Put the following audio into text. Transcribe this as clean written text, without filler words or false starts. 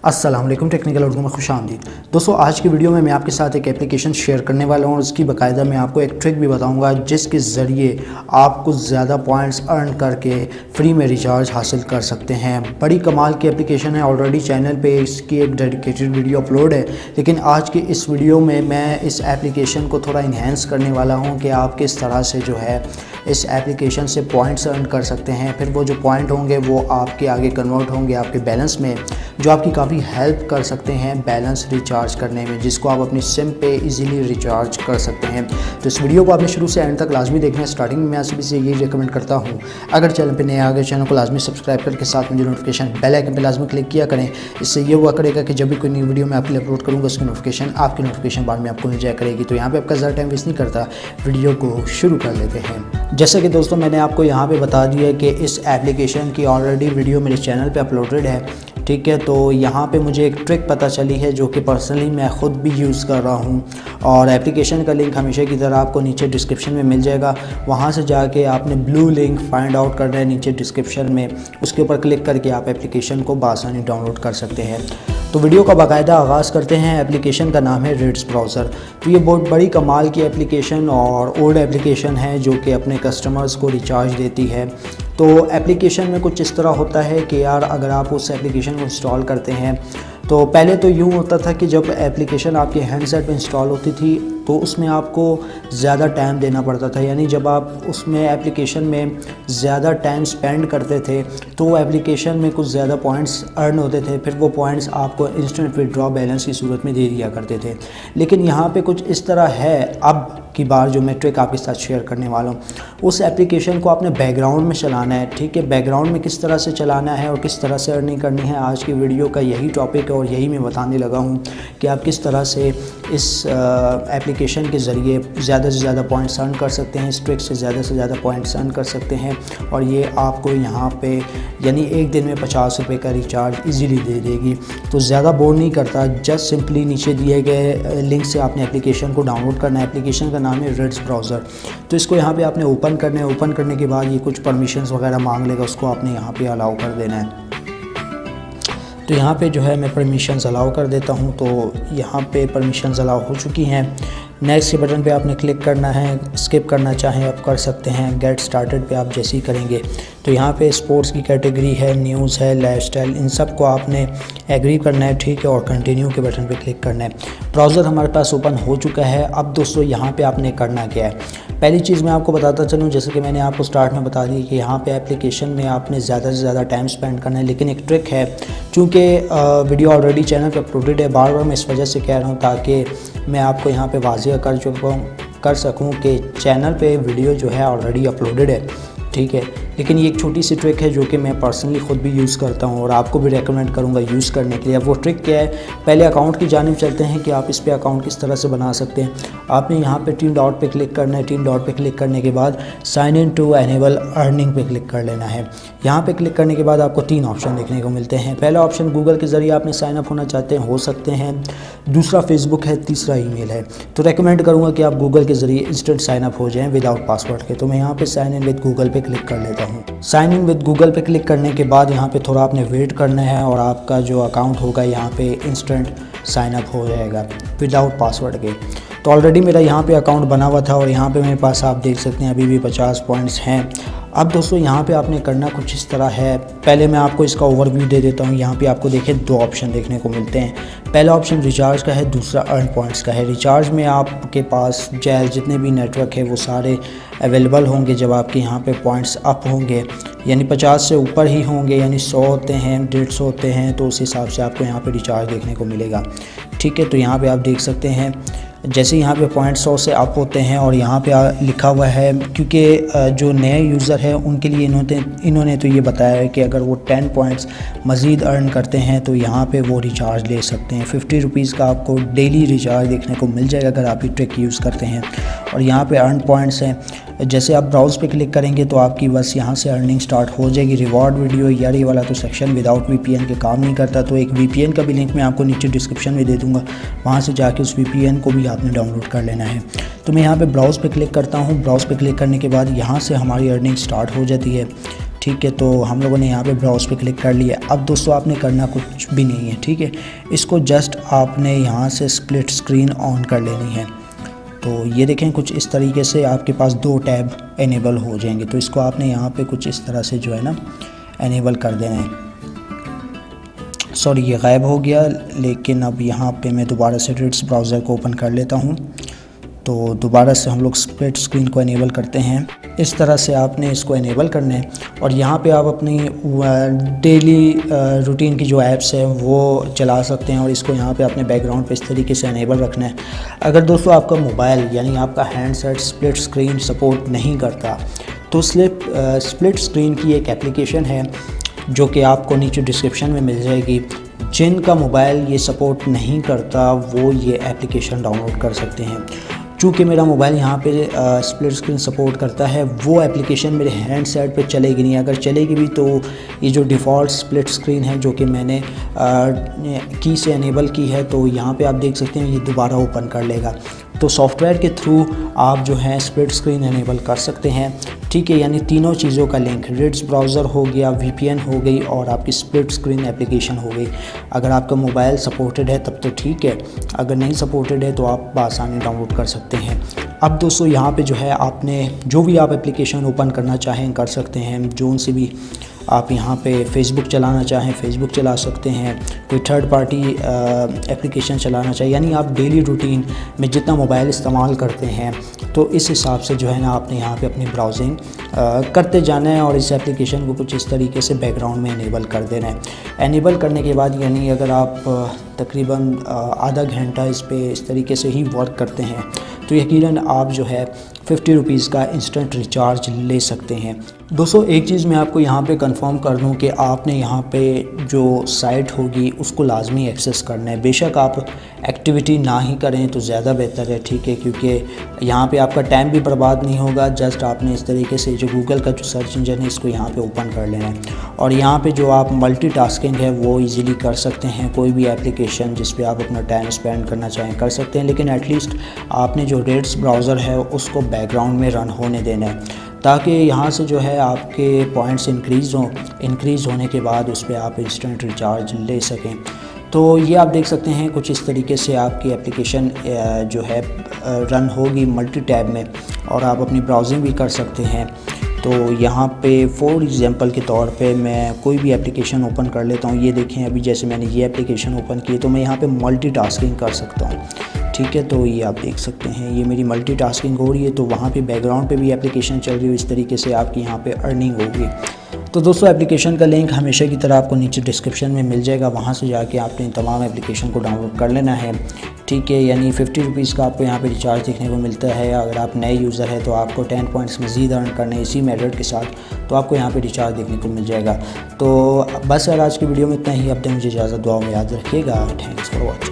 अस्सलाम वालेकुम, टेक्निकल उर्दू में खुशामदीद। दोस्तों, आज की वीडियो में मैं आपके साथ एक एप्लीकेशन शेयर करने वाला हूँ और उसकी बाकायदा मैं आपको एक ट्रिक भी बताऊँगा जिसके ज़रिए आप कुछ ज़्यादा पॉइंट्स अर्न करके फ्री में रिचार्ज हासिल कर सकते हैं। बड़ी कमाल की एप्लीकेशन है, ऑलरेडी चैनल पे इसकी एक डेडिकेटेड वीडियो अपलोड है, लेकिन आज की इस वीडियो में मैं इस एप्लीकेशन को थोड़ा इन्हेंस करने वाला हूँ कि आप किस तरह से जो है इस एप्लीकेशन से पॉइंट्स अर्न कर सकते हैं। फिर वो जो पॉइंट होंगे वो आपके आगे कन्वर्ट होंगे आपके बैलेंस में, जो आपकी काफ़ी हेल्प कर सकते हैं बैलेंस रिचार्ज करने में, जिसको आप अपनी सिम पे इजीली रिचार्ज कर सकते हैं। तो इस वीडियो को आपने शुरू से एंड तक लाजमी देखना है। स्टार्टिंग में मैं सभी से यही रिकमेंड करता हूँ, अगर चैनल पे नए आ गए चैनल को लाजमी सब्सक्राइब करके साथ में जो नोटिफिकेशन बेल आइकन पे लाजमी क्लिक किया करें। इससे ये हुआ करेगा कि जब भी कोई नई वीडियो मैं आपके लिए अपलोड करूँगा उसकी नोटिफिकेशन आपकी नोटिफिकेशन बाद में आपको मिल जाया करेगी। तो यहाँ पर आपका ज़्यादा टाइम वेस्ट नहीं करता, वीडियो को शुरू कर लेते हैं। जैसे कि दोस्तों मैंने आपको यहाँ पे बता दिया कि इस एप्लीकेशन की ऑलरेडी वीडियो मेरे चैनल पे अपलोडेड है, ठीक है। तो यहाँ पे मुझे एक ट्रिक पता चली है जो कि पर्सनली मैं ख़ुद भी यूज़ कर रहा हूँ, और एप्लीकेशन का लिंक हमेशा की तरह आपको नीचे डिस्क्रिप्शन में मिल जाएगा। वहाँ से जाके आपने ब्लू लिंक फाइंड आउट करना है नीचे डिस्क्रिप्शन में, उसके ऊपर क्लिक करके आप एप्लीकेशन को बआसानी डाउनलोड कर सकते हैं। तो वीडियो का बाकायदा आगाज़ करते हैं। एप्लीकेशन का नाम है रेड्स ब्राउज़र। तो ये बहुत बड़ी कमाल की एप्लीकेशन और ओल्ड एप्लीकेशन है जो कि अपने कस्टमर्स को रिचार्ज देती है। तो एप्लीकेशन में कुछ इस तरह होता है कि यार अगर आप उस एप्लीकेशन को इंस्टॉल करते हैं तो पहले तो यूँ होता था कि जब एप्लीकेशन आपके हैंडसेट पे इंस्टॉल होती थी तो उसमें आपको ज़्यादा टाइम देना पड़ता था, यानी जब आप उसमें एप्लीकेशन में ज़्यादा टाइम स्पेंड करते थे तो एप्लीकेशन में कुछ ज़्यादा पॉइंट्स अर्न होते थे, फिर वो पॉइंट्स आपको इंस्टेंट विड्रॉ बैलेंस की सूरत में दे दिया करते थे। लेकिन यहाँ पे कुछ इस तरह है अब की बार जो मैं ट्रिक आपके साथ शेयर करने वाला हूँ, उस एप्लीकेशन को आपने बैकग्राउंड में चलाना है, ठीक है। बैकग्राउंड में किस तरह से चलाना है और किस तरह से अर्निंग करनी है, आज की वीडियो का यही टॉपिक है और यही मैं बताने लगा हूँ कि आप किस तरह से इस एप्लीकेशन के ज़रिए ज़्यादा से ज़्यादा पॉइंट्स अर्न कर सकते हैं, इस ट्रिक से ज़्यादा पॉइंट्स अर्न कर सकते हैं। और ये आपको यहाँ पे यानी एक दिन में 50 रुपये का रिचार्ज इजीली दे देगी। तो ज़्यादा बोर नहीं करता, जस्ट सिंपली नीचे दिए गए लिंक से आपने एप्लीकेशन को डाउनलोड करना है। एप्लीकेशन का नाम है रेड्स ब्राउज़र। तो इसको यहाँ पे आपने ओपन करना है। ओपन करने के बाद ये कुछ परमिशंस वगैरह मांग लेगा, उसको आपने यहाँ पे अलाउ कर देना है। तो यहाँ पे जो है मैं परमिशंस अलाउ कर देता हूँ। तो यहाँ पे परमिशंस अलाउ हो चुकी हैं। नेक्स्ट के बटन पे आपने क्लिक करना है, स्किप करना चाहें आप कर सकते हैं। गेट स्टार्टेड पे आप जैसे ही करेंगे तो यहाँ पे स्पोर्ट्स की कैटेगरी है, न्यूज़ है, लाइफस्टाइल, इन सब को आपने एग्री करना है, ठीक है, और कंटिन्यू के बटन पे क्लिक करना है। ब्राउज़र हमारे पास ओपन हो चुका है। अब दोस्तों यहाँ पे आपने करना क्या है, पहली चीज़ मैं आपको बताता चलूँ, जैसे कि मैंने आपको स्टार्ट में बता दी कि यहाँ पे एप्लीकेशन में आपने ज़्यादा से ज़्यादा टाइम स्पेंड करना है। लेकिन एक ट्रिक है, चूँकि वीडियो ऑलरेडी चैनल पर अपलोडेड है, बार बार मैं इस वजह से कह रहा हूँ ताकि मैं आपको यहाँ पे वाज़ेह कर सकूँ कि चैनल पे वीडियो जो है ऑलरेडी अपलोडेड है, ठीक है। लेकिन ये एक छोटी सी ट्रिक है जो कि मैं पर्सनली ख़ुद भी यूज़ करता हूँ और आपको भी रेकमेंड करूँगा यूज़ करने के लिए। अब वो ट्रिक क्या है, पहले अकाउंट की जानिब चलते हैं कि आप इस पे अकाउंट किस तरह से बना सकते हैं। आपने यहाँ पे 3 डॉट पे क्लिक करना है। 3 डॉट पे क्लिक करने के बाद sign in to enable earning पे क्लिक कर लेना है। यहाँ पे क्लिक करने के बाद आपको 3 ऑप्शन देखने को मिलते हैं। पहला ऑप्शन गूगल के ज़रिए आपने साइनअप होना चाहते हैं, हो सकते हैं। दूसरा फेसबुक है, तीसरा ईमेल है। तो रेकमेंड करूँगा कि आप गूगल के ज़रिए इंस्टेंट साइनअप हो जाएँ विदाउट पासवर्ड के। तो मैं यहाँ पर साइन इन विद गूगल पे क्लिक कर लेता हूँ। साइन इन विद गूगल पे क्लिक करने के बाद यहाँ पे थोड़ा आपने वेट करना है और आपका जो अकाउंट होगा यहाँ पे इंस्टेंट साइनअप हो जाएगा विदाउट पासवर्ड के। तो ऑलरेडी मेरा यहाँ पे अकाउंट बना हुआ था और यहाँ पे मेरे पास आप देख सकते हैं अभी भी 50 पॉइंट्स हैं। अब दोस्तों यहाँ पे आपने करना कुछ इस तरह है। पहले मैं आपको इसका ओवरव्यू दे देता हूँ। यहाँ पे आपको देखिए 2 ऑप्शन देखने को मिलते हैं। पहला ऑप्शन रिचार्ज का है, दूसरा अर्न पॉइंट्स का है। रिचार्ज में आपके पास जितने भी नेटवर्क है वो सारे अवेलेबल होंगे जब आपके यहाँ पे पॉइंट्स अप होंगे, यानी 50 से ऊपर ही होंगे, यानी 100 होते हैं, 150 होते हैं, तो उस हिसाब से आपको यहाँ पे रिचार्ज देखने को मिलेगा, ठीक है। तो यहाँ पे आप देख सकते हैं जैसे यहाँ पे पॉइंट 100 से अप होते हैं और यहाँ पे लिखा हुआ है, क्योंकि जो नए यूज़र है उनके लिए इन्होंने तो ये बताया है कि अगर वो 10 पॉइंट्स मज़ीद अर्न करते हैं तो यहाँ पे वो रिचार्ज ले सकते हैं। 50 रुपीज़ का आपको डेली रिचार्ज देखने को मिल जाएगा अगर आप ये ट्रिक यूज़ करते हैं। और यहाँ पे अर्न पॉइंट्स हैं, जैसे आप ब्राउज़ पे क्लिक करेंगे तो आपकी बस यहाँ से अर्निंग स्टार्ट हो जाएगी। रिवॉर्ड वीडियो, यार ये वाला तो सेक्शन विदाउट VPN के काम नहीं करता, तो एक VPN का भी लिंक मैं आपको नीचे डिस्क्रिप्शन में दे दूँगा, वहाँ से जाके उस VPN को भी आपने डाउनलोड कर लेना है। तो मैं यहाँ पे ब्राउज़ पे क्लिक करता हूँ। ब्राउज़ पे क्लिक करने के बाद यहाँ से हमारी अर्निंग स्टार्ट हो जाती है, ठीक है, तो हम लोगों ने यहाँ पे ब्राउज़ पे क्लिक कर लिया। अब दोस्तों आपने करना कुछ भी नहीं है, ठीक है, इसको जस्ट आपने यहाँ से स्प्लिट स्क्रीन ऑन कर लेनी है। तो ये देखें कुछ इस तरीके से आपके पास 2 टैब इनेबल हो जाएंगे। तो इसको आपने यहाँ पे कुछ इस तरह से जो है ना इनेबल कर देना है। सॉरी, ये गायब हो गया, लेकिन अब यहाँ पे मैं दोबारा से रीड्स ब्राउज़र को ओपन कर लेता हूँ। तो दोबारा से हम लोग स्प्लिट स्क्रीन को इनेबल करते हैं। इस तरह से आपने इसको इनेबल करना है और यहाँ पे आप अपनी डेली रूटीन की जो ऐप्स है वो चला सकते हैं और इसको यहाँ पे अपने बैकग्राउंड पे इस तरीके से इनेबल रखना है। अगर दोस्तों आपका मोबाइल यानी आपका हैंडसेट स्प्लिट स्क्रीन सपोर्ट नहीं करता तो स्प्लिट स्क्रीन की एक एप्लीकेशन है जो कि आपको नीचे डिस्क्रिप्शन में मिल जाएगी। जिनका मोबाइल ये सपोर्ट नहीं करता वो ये एप्लीकेशन डाउनलोड कर सकते हैं। चूँकि मेरा मोबाइल यहाँ पे स्प्लिट स्क्रीन सपोर्ट करता है, वो एप्लीकेशन मेरे हैंडसेट पे चलेगी नहीं। अगर चलेगी भी तो ये जो डिफ़ॉल्ट स्प्लिट स्क्रीन है जो कि मैंने की से इनेबल की है, तो यहाँ पे आप देख सकते हैं ये दोबारा ओपन कर लेगा। तो सॉफ्टवेयर के थ्रू आप जो है स्प्लिट स्क्रीन इनेबल कर सकते हैं, ठीक है। यानी तीनों चीज़ों का लिंक, रीड्स ब्राउज़र हो गया, VPN हो गई और आपकी स्प्लिट स्क्रीन एप्लीकेशन हो गई। अगर आपका मोबाइल सपोर्टेड है तब तो ठीक है, अगर नहीं सपोर्टेड है तो आप आसानी डाउनलोड कर सकते हैं। अब दोस्तों यहाँ पे जो है आपने जो भी आप एप्लीकेशन ओपन करना चाहें कर सकते हैं। जो उनसे भी आप यहाँ पे फेसबुक चलाना चाहें फेसबुक चला सकते हैं, कोई थर्ड पार्टी एप्लीकेशन चलाना चाहिए, यानी आप डेली रूटीन में जितना मोबाइल इस्तेमाल करते हैं तो इस हिसाब से जो है ना आपने यहाँ पे अपनी ब्राउजिंग करते जाना है और इस एप्लीकेशन को कुछ इस तरीके से बैकग्राउंड में इनेबल कर देना है। इनेबल करने के बाद यानी अगर आप तकरीबन आधा घंटा इस पे इस तरीके से ही वर्क करते हैं तो यकीनन आप जो है 50 रुपीज़ का इंस्टेंट रिचार्ज ले सकते हैं। दोस्तों एक चीज़ मैं आपको यहाँ पे कंफर्म कर दूँ कि आपने यहाँ पे जो साइट होगी उसको लाजमी एक्सेस करना है। बेशक आप एक्टिविटी ना ही करें तो ज़्यादा बेहतर है, ठीक है, क्योंकि यहाँ पे आपका टाइम भी बर्बाद नहीं होगा। जस्ट आपने इस तरीके से जो गूगल का जो सर्च इंजन है इसको यहाँ पे ओपन कर लेना है और यहाँ पे जो आप मल्टीटास्किंग है वो इजीली कर सकते हैं। कोई भी एप्लीकेशन जिस पे आप अपना टाइम स्पेंड करना चाहें कर सकते हैं, लेकिन एटलीस्ट आपने जो रीड्स ब्राउज़र है उसको बैकग्राउंड में रन होने देना है ताकि यहाँ से जो है आपके पॉइंट्स इंक्रीज़ होने के बाद उस पर आप इंस्टेंट रिचार्ज ले सकें। तो ये आप देख सकते हैं कुछ इस तरीके से आपकी एप्लीकेशन जो है रन होगी मल्टी टैब में और आप अपनी ब्राउजिंग भी कर सकते हैं। तो यहाँ पे फॉर एग्ज़ाम्पल के तौर पे मैं कोई भी एप्लीकेशन ओपन कर लेता हूँ। ये देखें अभी जैसे मैंने ये एप्लीकेशन ओपन की तो मैं यहाँ पे मल्टीटास्किंग कर सकता हूँ, ठीक है। तो ये आप देख सकते हैं ये मेरी मल्टीटास्किंग हो रही है, तो वहाँ पे बैकग्राउंड पे भी एप्लीकेशन चल रही है। इस तरीके से आपकी यहाँ पे अर्निंग होगी। तो दोस्तों एप्लीकेशन का लिंक हमेशा की तरह आपको नीचे डिस्क्रिप्शन में मिल जाएगा, वहाँ से जाके आपने तमाम एप्लीकेशन को डाउनलोड कर लेना है, ठीक है। यानी 50 रुपीज़ का आपको यहाँ पे रिचार्ज देखने को मिलता है। अगर आप नए यूज़र है तो आपको 10 पॉइंट्स मज़ीद अर्न करने इसी मेथड के साथ, तो आपको यहाँ पे रिचार्ज देखने को मिल जाएगा। तो बस यार आज की वीडियो में इतना ही। अब तक मुझे इजाज़त, दुआ में याद रखिएगा। Thanks for watching.